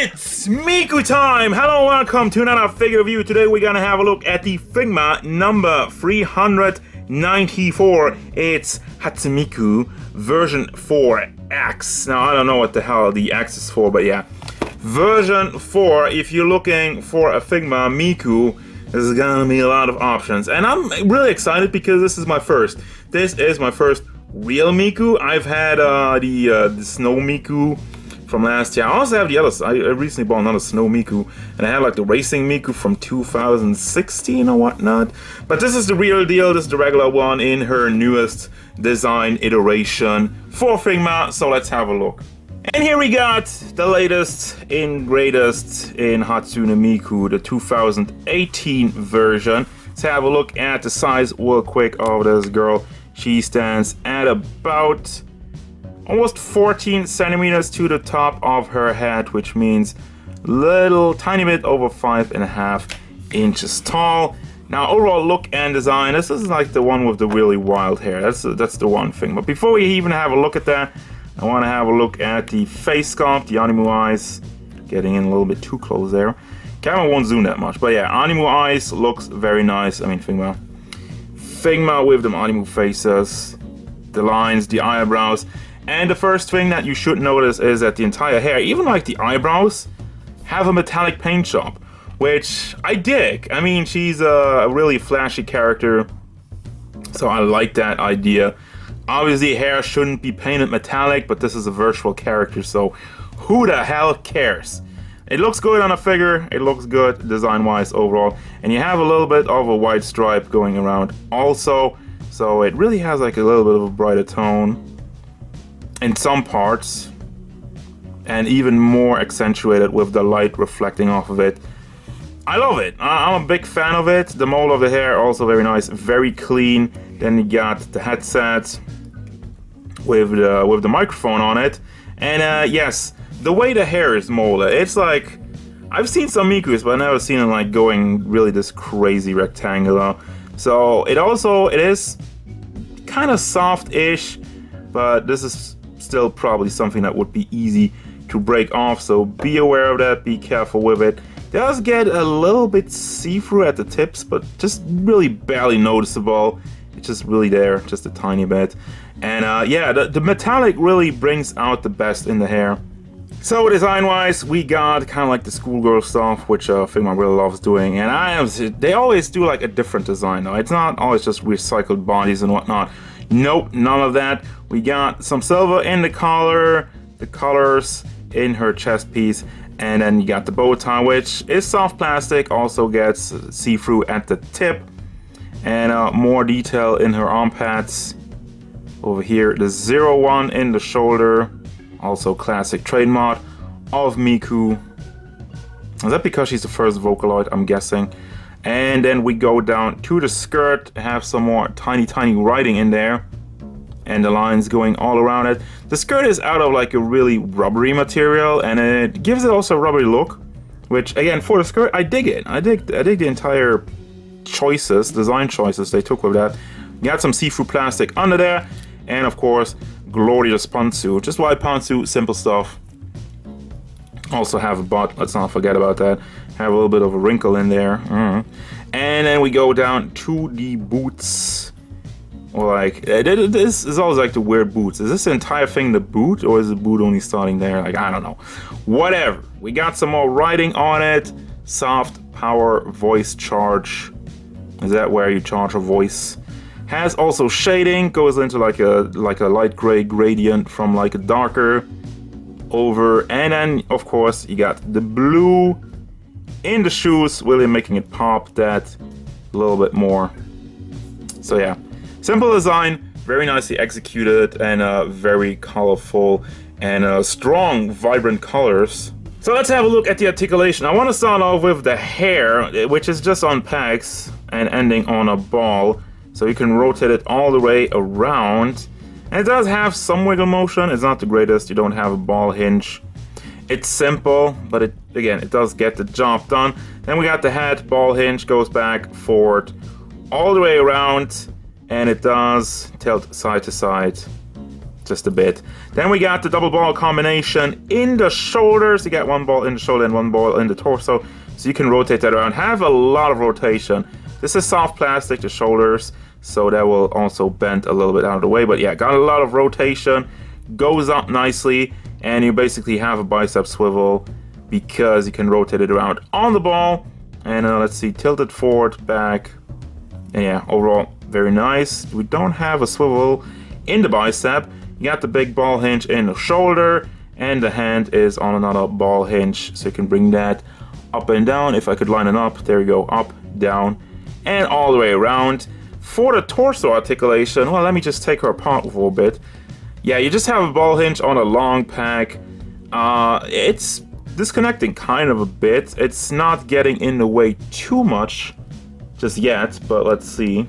It's Miku time! Hello, welcome to another figure review. Today we're gonna have a look at the Figma number 394. It's Hatsune Miku version 4X. Now I don't know what the hell the X is for, but yeah. Version 4, if you're looking for a Figma Miku, there's gonna be a lot of options. And I'm really excited because this is my first. This is my first real Miku. I've had the Snow Miku from last year. I also have the others. I recently bought another Snow Miku, and I had like the Racing Miku from 2016 or whatnot. But this is the real deal. This is the regular one in her newest design iteration for Figma. So let's have a look. And here we got the latest and greatest in Hatsune Miku, the 2018 version. Let's have a look at the size real quick of this girl. She stands at about almost 14 centimeters to the top of her head, which means little tiny bit over 5.5 inches tall. Now overall look and design, this is like the one with the really wild hair. That's the one thing. But before we even have a look at that, I want to have a look at the face sculpt, the Animu eyes. Getting in a little bit too close there. Camera won't zoom that much, but yeah, Animu eyes looks very nice. I mean Figma with them Animu faces, the lines, the eyebrows. And the first thing that you should notice is that the entire hair, even like the eyebrows, have a metallic paint job, which I dig. I mean, she's a really flashy character, so I like that idea. Obviously, hair shouldn't be painted metallic, but this is a virtual character, so who the hell cares? It looks good on a figure, it looks good design-wise overall, and you have a little bit of a white stripe going around also, so it really has like a little bit of a brighter tone in some parts, and even more accentuated with the light reflecting off of it. I love it. I'm a big fan of it. The mold of the hair also very nice, very clean. Then you got the headset with the microphone on it, and yes, the way the hair is molded, it's like I've seen some Mikus, but I've never seen it like going really this crazy rectangular. So it is kind of soft-ish, but this is still probably something that would be easy to break off, so be aware of that, be careful with it. It does get a little bit see-through at the tips, but just really barely noticeable. It's just really there, just a tiny bit. And yeah, the metallic really brings out the best in the hair. So design-wise, we got kind of like the schoolgirl stuff, which Figma really loves doing, and they always do like a different design though. It's not always just recycled bodies and whatnot. Nope, none of that. We got some silver in the collar, the colors in her chest piece, and then you got the bow tie, which is soft plastic, also gets see-through at the tip, and more detail in her arm pads. Over here, the 01 in the shoulder, also classic trademark of Miku. Is that because she's the first Vocaloid, I'm guessing? And then we go down to the skirt, have some more tiny writing in there, and the lines going all around it. The skirt is out of like a really rubbery material, and it gives it also a rubbery look, which again, for the skirt, I dig it. I dig the entire design choices they took with that. You got some see-through plastic under there, and of course, glorious pantsuit. Just white pantsuit, simple stuff. Also have a butt, let's not forget about that. Have a little bit of a wrinkle in there. And then we go down to the boots. Like, this is always like the weird boots. Is this the entire thing the boot, or is the boot only starting there? Like, I don't know. Whatever. We got some more writing on it. Soft power voice charge. Is that where you charge a voice? Has also shading, goes into like a light gray gradient from like a darker over, and then of course you got the blue in the shoes, really making it pop that a little bit more. So yeah, simple design, very nicely executed, and very colorful and strong, vibrant colors. So let's have a look at the articulation. I want to start off with the hair, which is just on pegs and ending on a ball. So you can rotate it all the way around. And it does have some wiggle motion. It's not the greatest. You don't have a ball hinge. It's simple, but it does get the job done. Then we got the head. Ball hinge goes back, forward, all the way around. And it does tilt side to side. just a bit. Then we got the double ball combination in the shoulders. You get one ball in the shoulder and one ball in the torso, so you can rotate that around. Have a lot of rotation. This is soft plastic, the shoulders, so that will also bend a little bit out of the way. But yeah, got a lot of rotation, goes up nicely, and you basically have a bicep swivel because you can rotate it around on the ball. And let's see, tilt it forward, back, and yeah, overall very nice. We don't have a swivel in the bicep. You got the big ball hinge in the shoulder, and the hand is on another ball hinge, so you can bring that up and down. If I could line it up, there you go, up, down, and all the way around. For the torso articulation, well, let me just take her apart for a bit. Yeah, you just have a ball hinge on a long pack. It's disconnecting kind of a bit. It's not getting in the way too much just yet, but let's see.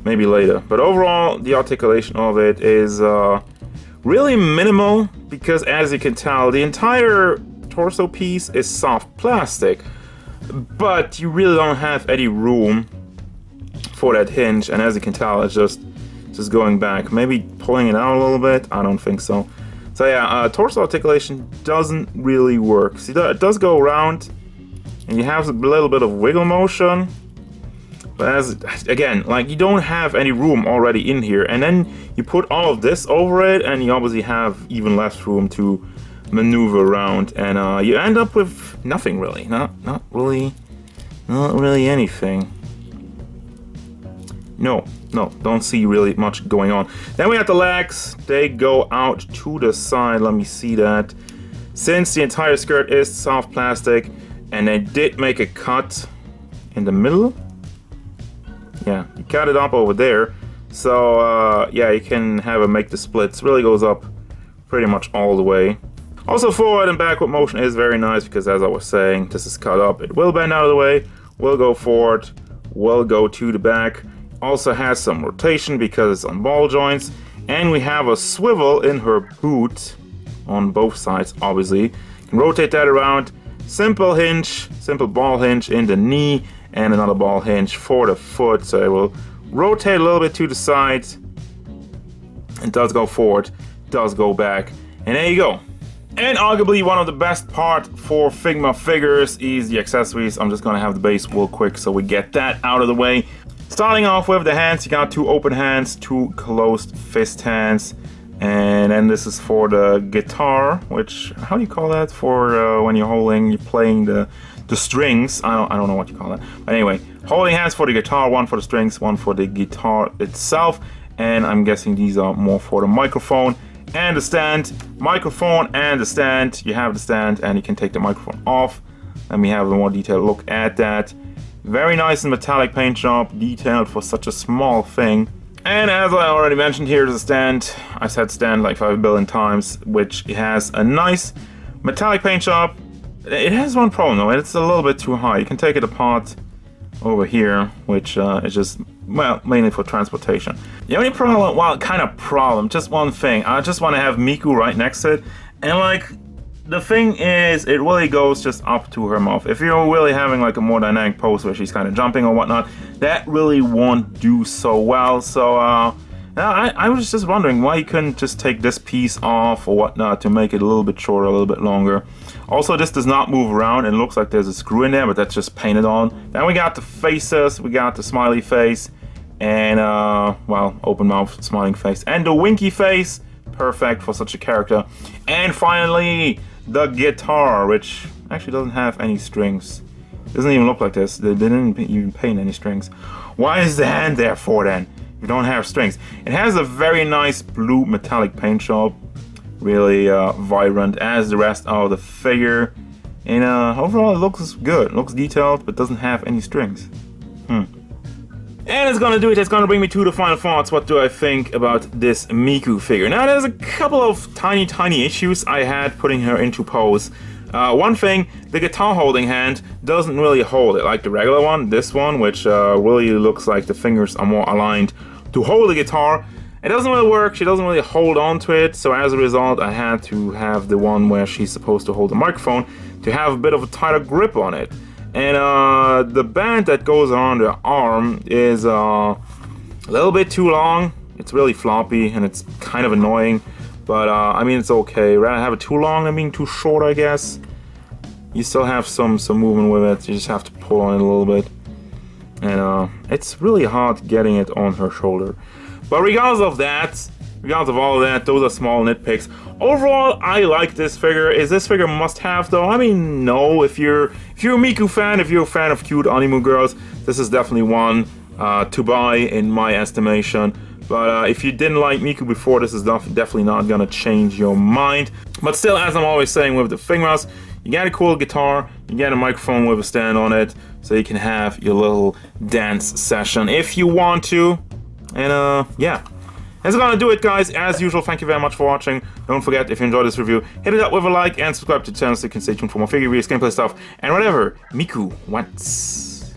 Maybe later. But overall, the articulation of it is really minimal because, as you can tell, the entire torso piece is soft plastic, but you really don't have any room for that hinge, and as you can tell, it's just going back. Maybe pulling it out a little bit? I don't think so. So yeah, torso articulation doesn't really work. See, it does go around, and you have a little bit of wiggle motion, but as again, like, you don't have any room already in here, and then you put all of this over it, and you obviously have even less room to maneuver around, and you end up with nothing really. Not really anything. No, don't see really much going on. Then we have the legs. They go out to the side. Let me see that. Since the entire skirt is soft plastic, and they did make a cut in the middle. Yeah, you cut it up over there. So yeah, you can have it make the splits. Really goes up pretty much all the way. Also, forward and backward motion is very nice because, as I was saying, this is cut up. It will bend out of the way, will go forward, will go to the back. Also has some rotation because it's on ball joints, and we have a swivel in her boot on both sides. Obviously, you can rotate that around. Simple hinge, simple ball hinge in the knee, and another ball hinge for the foot. So it will rotate a little bit to the side. It does go forward, does go back, and there you go. And arguably one of the best part for Figma figures is the accessories. I'm just gonna have the base real quick so we get that out of the way. Starting off with the hands, you got 2 open hands, 2 closed fist hands, and then this is for the guitar, which, how do you call that for when you're playing the strings? I don't know what you call that. But anyway, holding hands for the guitar, 1 for the strings, 1 for the guitar itself, and I'm guessing these are more for the microphone and the stand. Microphone and the stand. You have the stand, and you can take the microphone off. Let me have a more detailed look at that. Very nice and metallic paint job, detailed for such a small thing. And as I already mentioned, here's the stand. I said stand like 5 billion times, which has a nice metallic paint job. It has one problem though, it's a little bit too high. You can take it apart over here, which is just, well, mainly for transportation. The only problem, well, kind of problem, just one thing. I just want to have Miku right next to it, and like, the thing is, it really goes just up to her mouth. If you're really having like a more dynamic pose where she's kind of jumping or whatnot, that really won't do so well. So I was just wondering why you couldn't just take this piece off or whatnot to make it a little bit shorter, a little bit longer. Also, this does not move around. It looks like there's a screw in there, but that's just painted on. Then we got the faces. We got the smiley face and, well, open mouth, smiling face, and the winky face. Perfect for such a character. And finally, the guitar, which actually doesn't have any strings. It doesn't even look like this. They didn't even paint any strings. Why is the hand there for then? You don't have strings. It has a very nice blue metallic paint job. Really vibrant as the rest of the figure. And overall it looks good. It looks detailed, but doesn't have any strings. And it's gonna do it. It's gonna bring me to the final thoughts. What do I think about this Miku figure? Now, there's a couple of tiny issues I had putting her into pose. One thing, the guitar holding hand doesn't really hold it like the regular one. This one, which really looks like the fingers are more aligned to hold the guitar. It doesn't really work. She doesn't really hold on to it. So as a result, I had to have the one where she's supposed to hold the microphone to have a bit of a tighter grip on it. And the band that goes around the arm is a little bit too long. It's really floppy and it's kind of annoying, but I mean, it's okay. Rather have it too long than being too short, I guess. You still have some movement with it. You just have to pull on it a little bit, and it's really hard getting it on her shoulder. But regardless of that, regardless of all of that, those are small nitpicks. Overall, I like this figure. Is this figure must-have though? I mean, no. If you're a Miku fan, if you're a fan of cute anime girls, this is definitely one to buy in my estimation. But if you didn't like Miku before, this is definitely not gonna change your mind. But still, as I'm always saying with the Figmas, you get a cool guitar, you get a microphone with a stand on it, so you can have your little dance session if you want to. And yeah. That's gonna do it, guys. As usual, thank you very much for watching. Don't forget, if you enjoyed this review, hit it up with a like and subscribe to the channel so you can stay tuned for more figure reviews, gameplay stuff, and whatever Miku wants.